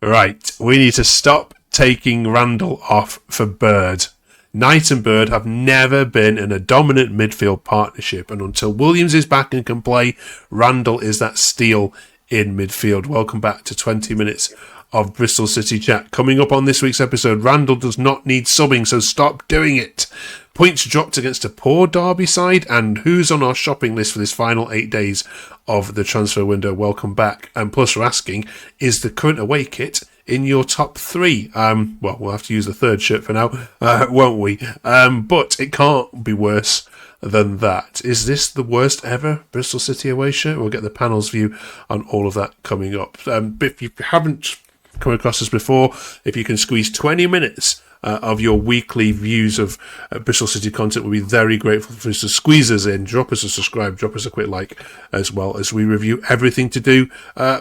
Right, we need to stop taking Randall off for Bird. Knight and Bird have never been in a dominant midfield partnership, and until Williams is back and can play, Randall is that steal in midfield. Welcome back to 20 minutes of Bristol City chat. Coming up on this week's episode, Randall does not need subbing, so stop doing it. Points dropped against a poor Derby side, and who's on our shopping list for this final 8 days of the transfer window. Welcome back. And plus we're asking, is the current away kit in your top three? Well, we'll have to use the third shirt for now, won't we? But it can't be worse than that. Is this the worst ever Bristol City away shirt? We'll get the panel's view on all of that coming up. If you haven't come across this before, if you can squeeze 20 minutes of your weekly views of Bristol City content, we'll be very grateful for you to squeeze us in. Drop us a subscribe, drop us a quick like, as well as we review everything to do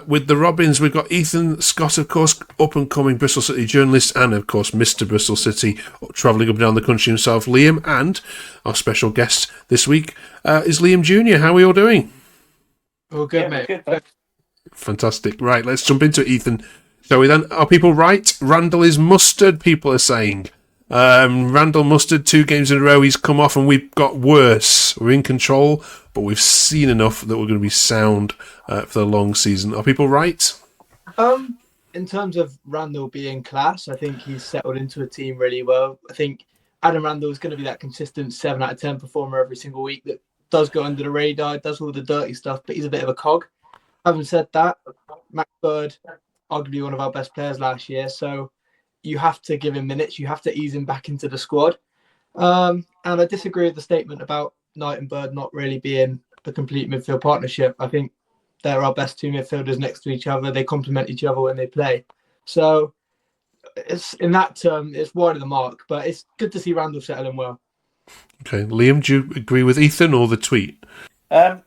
with the Robins. We've got Ethan Scott, of course, up-and-coming Bristol City journalist, and, of course, Mr. Bristol City, travelling up and down the country himself, Liam, and our special guest this week is Liam Jr. How are we all doing? All good, mate. Good. Fantastic. Right, let's jump into it, Ethan. Shall we then? Are people right? Randall is mustard, people are saying. Randall mustard, 2 games in a row. He's come off and we've got worse. We're in control, but we've seen enough that we're going to be sound for the long season. Are people right? In terms of Randall being class, I think he's settled into a team really well. I think Adam Randall is going to be that consistent 7 out of 10 performer every single week that does go under the radar, does all the dirty stuff, but he's a bit of a cog. Having said that, Matt Bird, arguably one of our best players last year, so you have to give him minutes, you have to ease him back into the squad. And I disagree with the statement about Knight and Bird not really being the complete midfield partnership. I think they're our best 2 midfielders next to each other. They complement each other when they play. So it's in that term, it's wide of the mark, but it's good to see Randall settling well. Okay, Liam, do you agree with Ethan or the tweet? I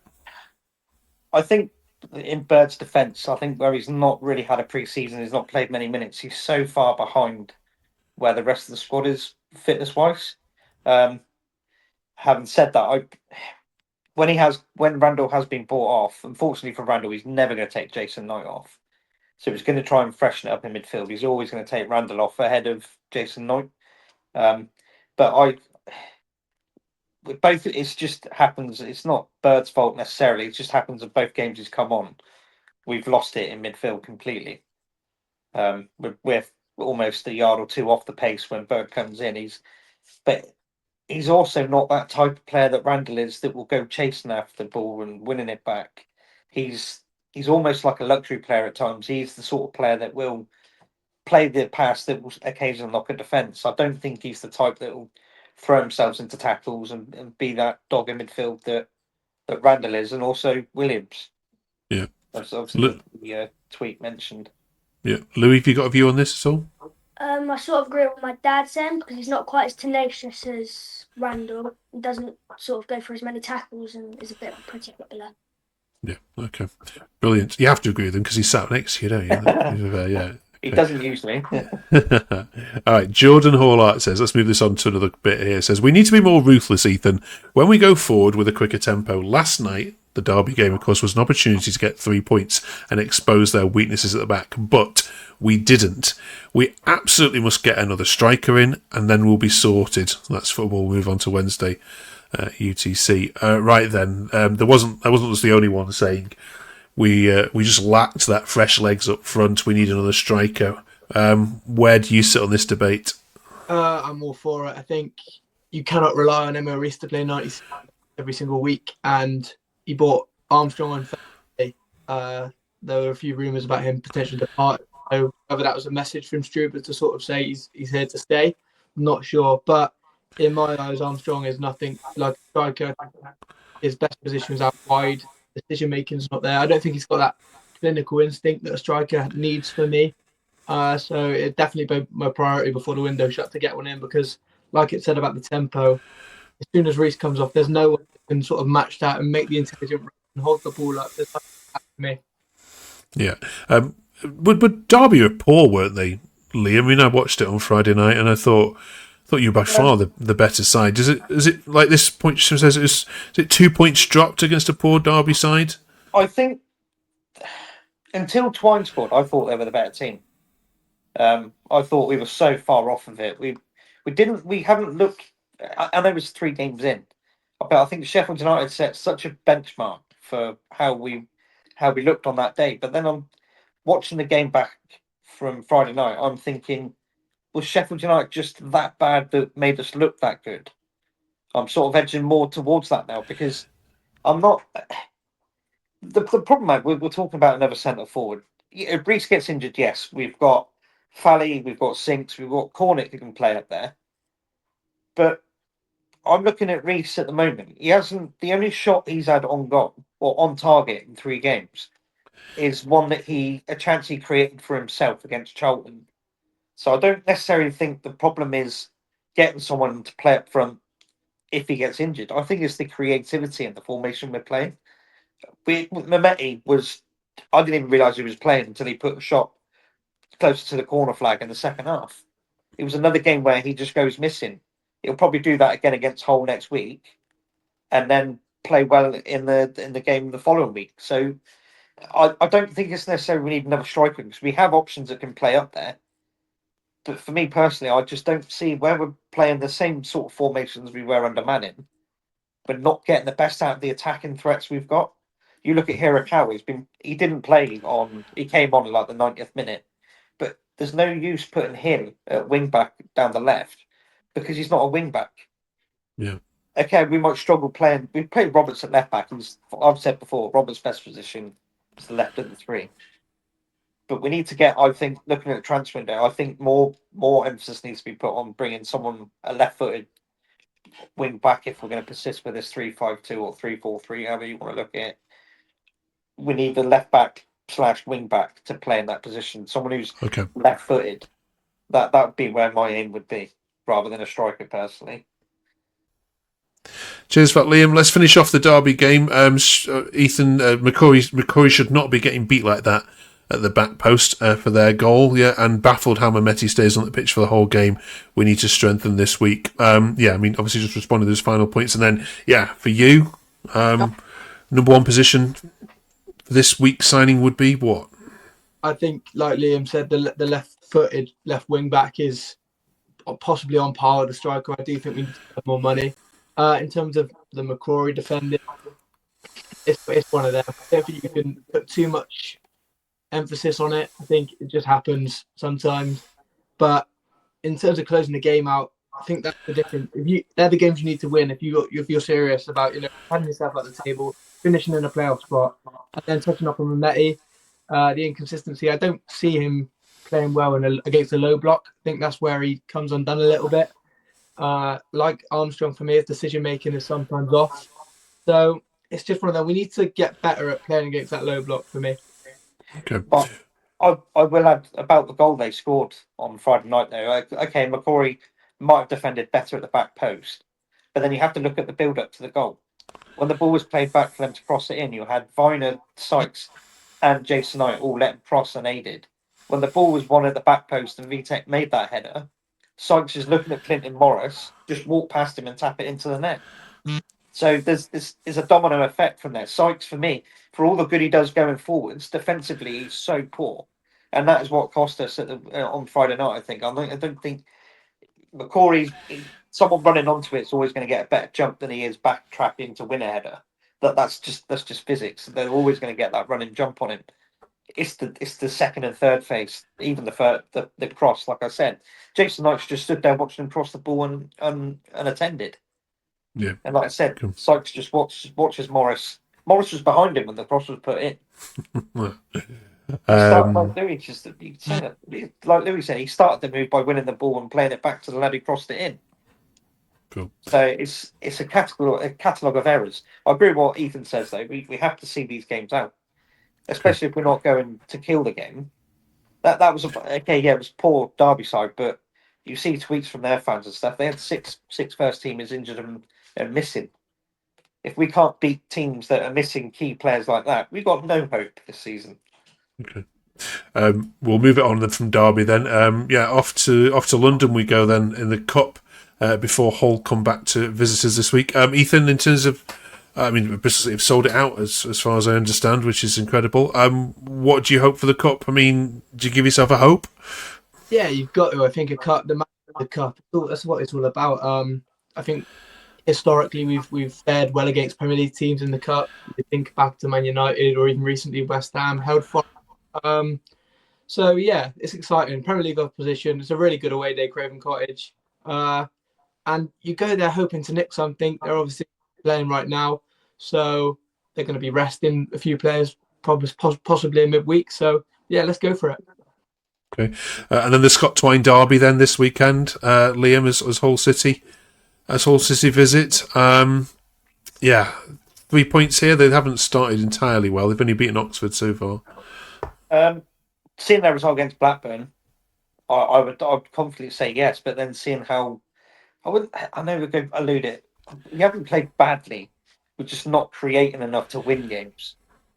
think in Bird's defence, I think where he's not really had a pre-season, he's not played many minutes, he's so far behind where the rest of the squad is fitness-wise. Having said that, when Randall has been bought off, unfortunately for Randall, he's never going to take Jason Knight off. So he's going to try and freshen it up in midfield. He's always going to take Randall off ahead of Jason Knight. But both, it just happens. It's not Bird's fault necessarily. It just happens that both games he's come on, we've lost it in midfield completely. We're almost a yard or two off the pace when Bird comes in. But he's also not that type of player that Randall is, that will go chasing after the ball and winning it back. He's almost like a luxury player at times. He's the sort of player that will play the pass that will occasionally knock a defence. I don't think he's the type that will throw himself into tackles and be that dog in midfield that Randall is, and also Williams. Yeah. That's obviously the tweet mentioned. Yeah. Louis, have you got a view on this at all? I sort of agree with my dad saying, because he's not quite as tenacious as Randall. He doesn't sort of go for as many tackles and is a bit particular. Yeah, okay. Brilliant. You have to agree with him because he's sat next to you, don't you? Yeah. He doesn't usually. All right, Jordan Hallart says, let's move this on to another bit here. Says, we need to be more ruthless, Ethan, when we go forward with a quicker tempo. Last night, the Derby game, of course, was an opportunity to get 3 points and expose their weaknesses at the back, but we didn't. We absolutely must get another striker in, and then we'll be sorted. That's football. We'll move on to Wednesday, UTC. Right then, I wasn't just the only one saying we just lacked that fresh legs up front. We need another striker. Where do you sit on this debate? I'm all for it. I think you cannot rely on Emma Reese to play 90 every single week, and he bought Armstrong on Thursday. There were a few rumours about him potentially departing. So whether that was a message from Struber to sort of say he's here to stay, I'm not sure. But in my eyes, Armstrong is nothing like a striker. His best position is out wide. Decision making is not there. I don't think he's got that clinical instinct that a striker needs for me. So it definitely be my priority before the window shut to get one in, because, like it said about the tempo, as soon as Reece comes off, there's no one that can sort of match that and make the intelligent run and hold the ball up. There's nothing for me. Yeah. But Derby were poor, weren't they, Liam? I mean, I watched it on Friday night and I thought you were by far the better side. Is it like this point says? Is it 2 points dropped against a poor Derby side? I think until Twine scored, I thought they were the better team. I thought we were so far off of it. We haven't looked. I know it was 3 games in, but I think Sheffield United set such a benchmark for how we looked on that day. But then I'm watching the game back from Friday night. I'm thinking, was Sheffield United just that bad that made us look that good? I'm sort of edging more towards that now because I'm not. The problem, mate, we're talking about another centre forward. If Reece gets injured, yes, we've got Fally, we've got Sinks, we've got Cornick who can play up there. But I'm looking at Reece at the moment. He hasn't. The only shot he's had on goal or on target in 3 games is one that a chance he created for himself against Charlton. So I don't necessarily think the problem is getting someone to play up front if he gets injured. I think it's the creativity and the formation we're playing. Mehmeti was. I didn't even realise he was playing until he put a shot closer to the corner flag in the second half. It was another game where he just goes missing. He'll probably do that again against Hull next week, and then play well in the game the following week. So I don't think it's necessarily we need another striker because we have options that can play up there. But for me personally, I just don't see where we're playing the same sort of formations we were under Manning, but not getting the best out of the attacking threats we've got. You look at Hirakawa, he didn't play on. He came on like the 90th minute, but there's no use putting him at wing back down the left because he's not a wing back. Yeah. Okay, we might struggle playing. We played Roberts at left back. I've said before, Roberts' best position is the left of the 3. But we need to get. I think looking at the transfer window, I think more emphasis needs to be put on bringing someone a left-footed wing back if we're going to persist with this 3-5-2 or 3-4-3, however you want to look at it. We need the left back / wing back to play in that position. Someone who's left footed. That would be where my aim would be, rather than a striker personally. Cheers for that, Liam. Let's finish off the Derby game. Ethan, McCoy should not be getting beat like that at the back post for their goal. Yeah, and baffled how Mehmeti stays on the pitch for the whole game. We need to strengthen this week. Obviously just responding to those final points, and then for you, number 1 position this week's signing would be what? I think, like Liam said, the left-footed left wing back is possibly on par with the striker. I do think we need to have more money. In terms of the McCrory defending, it's one of them. I don't think you can put too much emphasis on it. I think it just happens sometimes. But in terms of closing the game out, I think that's the difference. They're the games you need to win if you're serious about having yourself at the table, finishing in a playoff spot, and then touching up on Mehmeti. The inconsistency. I don't see him playing well against a low block. I think that's where he comes undone a little bit. Like Armstrong, for me, his decision making is sometimes off. So it's just one of them. We need to get better at playing against that low block for me. Okay. But I will add about the goal they scored on Friday night, though. Okay, McCrory might have defended better at the back post, but then you have to look at the build up to the goal. When the ball was played back for them to cross it in, you had Viner, Sykes, and Jason Knight all let him cross unaided. When the ball was won at the back post and Vitek made that header, Sykes is looking at Clinton Morris, just walk past him and tap it into the net. So there's a domino effect from there. Sykes, for me, for all the good he does going forwards, defensively he's so poor, and that is what cost us on Friday night. I think. I don't think McCrory's someone running onto it's always going to get a better jump than he is backtracking to win a header. That's just physics. They're always going to get that running jump on him. It's the second and third phase, even the cross. Like I said, Jason Knight's just stood there watching him cross the ball and unattended. Yeah, and like I said, Sykes just watches Morris. Morris was behind him when the cross was put in. Like Louis said, he started the move by winning the ball and playing it back to the lad who crossed it in. Cool. So it's a catalogue of errors. I agree with what Ethan says, though. We have to see these games out, especially if we're not going to kill the game. That was it was poor Derby side, but you see tweets from their fans and stuff. They had six first teamers injured and missing. If we can't beat teams that are missing key players like that, we've got no hope this season. Okay. We'll move it on then from Derby then. Off to London we go then in the Cup before Hull come back to visitors this week. Ethan, in terms of, Bristol City have sold it out as far as I understand, which is incredible. What do you hope for the Cup? Do you give yourself a hope? Yeah, you've got to. I think the cup. That's what it's all about. I think historically we've fared well against Premier League teams in the cup. You think back to Man United or even recently West Ham held for. So yeah, it's exciting. Premier League opposition. It's a really good away day, Craven Cottage. And you go there hoping to nick something. They're obviously playing right now, so they're going to be resting a few players, possibly in midweek. So yeah, let's go for it. Okay, and then the Scott Twine derby then this weekend. Liam as Hull City, visit. Yeah, 3 points here. They haven't started entirely well. They've only beaten Oxford so far. Seeing their result against Blackburn, I would confidently say yes. But then seeing how I know we're going to allude it. We haven't played badly. We're just not creating enough to win games.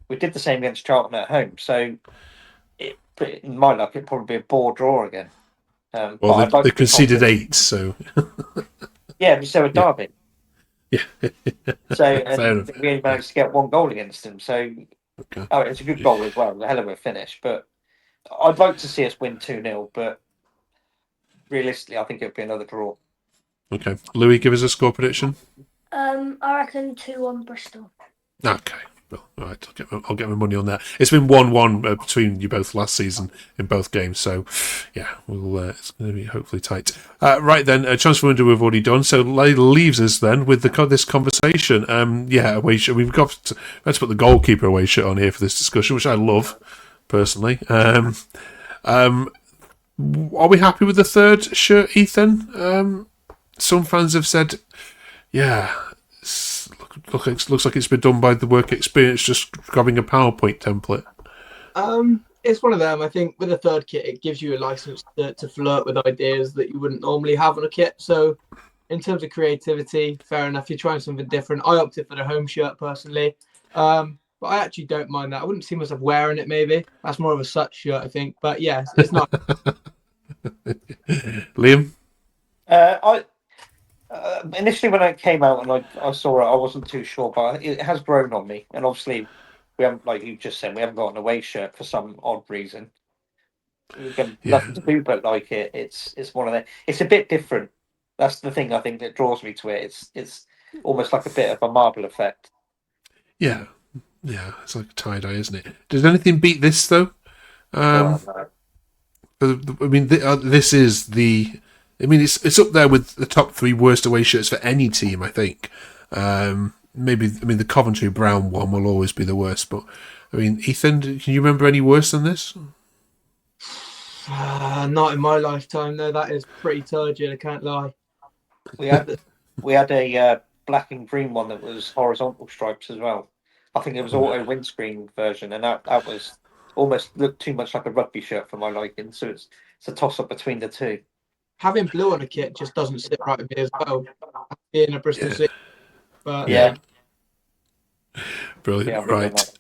We did the same against Charlton at home. So, in my luck, it'd probably be a bore draw again. Well, they conceded 8, so... Yeah, so a derby. Yeah. So, and we only managed to get 1 goal against them. So, okay. It's a good goal as well. A hell of a finish. But I'd like to see us win 2-0. But realistically, I think it'd be another draw. Okay. Louis, give us a score prediction. I reckon 2-1 Bristol. Okay. Well, all right. I'll get my money on that. It's been 1-1 between you both last season in both games, so yeah, it's going to be hopefully tight. Right then, transfer window we've already done, so leaves us then with this conversation. Away shirt. We've got to put the goalkeeper away shirt on here for this discussion, which I love personally. Are we happy with the third shirt, Ethan? Some fans have said, yeah. Looks like it's been done by the work experience, just grabbing a PowerPoint template. It's one of them. I think with a third kit, it gives you a license to flirt with ideas that you wouldn't normally have on a kit. So, in terms of creativity, fair enough. You're trying something different. I opted for the home shirt personally, but I actually don't mind that. I wouldn't see myself wearing it. Maybe that's more of a such shirt, I think. But yeah, it's not. Liam, initially when it came out and I saw it, I wasn't too sure, but it has grown on me. And obviously, we haven't, like you just said, we haven't got an away shirt for some odd reason. We've got nothing to do but like it. It's one of the. It's a bit different. That's the thing I think that draws me to it. It's almost like a bit of a marble effect. Yeah, it's like a tie dye, isn't it? Does anything beat this though? No. This is the. It's up there with the top 3 worst away shirts for any team, I think. The Coventry brown one will always be the worst, but Ethan, can you remember any worse than this? Not in my lifetime, though. That is pretty turgid, I can't lie. We had a black and green one that was horizontal stripes as well. I think it was auto windscreen version, and that was almost looked too much like a rugby shirt for my liking. So it's a toss up between the two. Having blue on a kit just doesn't sit right with me as well. Being a Bristol City, but yeah. Brilliant. Right.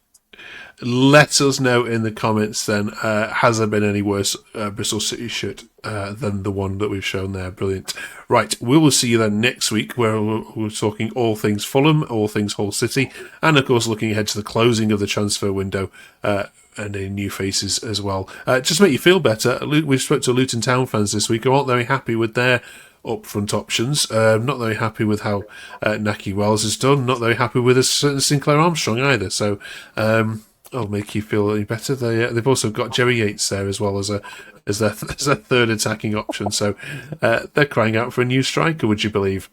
Let us know in the comments then, has there been any worse Bristol City shirt than the one that we've shown there? Brilliant. Right, we will see you then next week where we're talking all things Fulham, all things Hull City, and of course looking ahead to the closing of the transfer window and any new faces as well. Just to make you feel better, we've spoke to Luton Town fans this week who aren't very happy with their upfront options. Not very happy with how Naki Wells has done. Not very happy with a certain Sinclair Armstrong either. So I'll make you feel any better. They've also got Jerry Yates there as well as their third attacking option. So they're crying out for a new striker. Would you believe?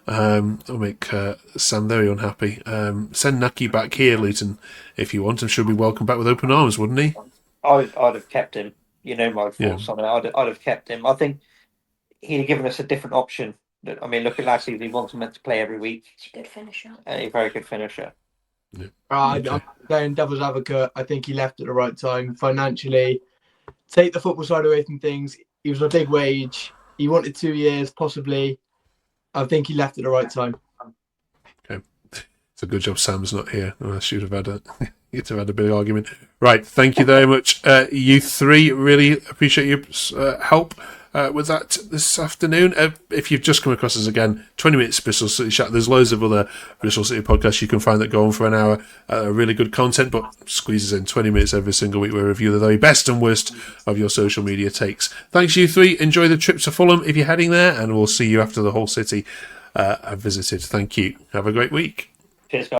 It'll make Sam very unhappy. Send Naki back here, Luton, if you want. I'm sure he'll be welcome back with open arms, wouldn't he? I'd have kept him. You know my thoughts on it. I'd have kept him. I think he'd have given us a different option. Look at last season. He wasn't meant to play every week. He's a good finisher. A very good finisher. Yeah. I'm playing devil's advocate. I think he left at the right time financially. Take the football side away from things. He was on a big wage. He wanted 2 years, possibly. I think he left at the right time. Okay, it's a good job Sam's not here. I should have had you'd have had a big argument. Right, thank you very much, you three. Really appreciate your help. with that this afternoon. If you've just come across us again, 20 minutes Bristol City Chat. There's loads of other Bristol City podcasts you can find that go on for an hour. Really good content, but squeezes in 20 minutes every single week where we review the very best and worst of your social media takes. Thanks, you three. Enjoy the trip to Fulham if you're heading there, and we'll see you after the whole city have visited. Thank you. Have a great week. Cheers, guys.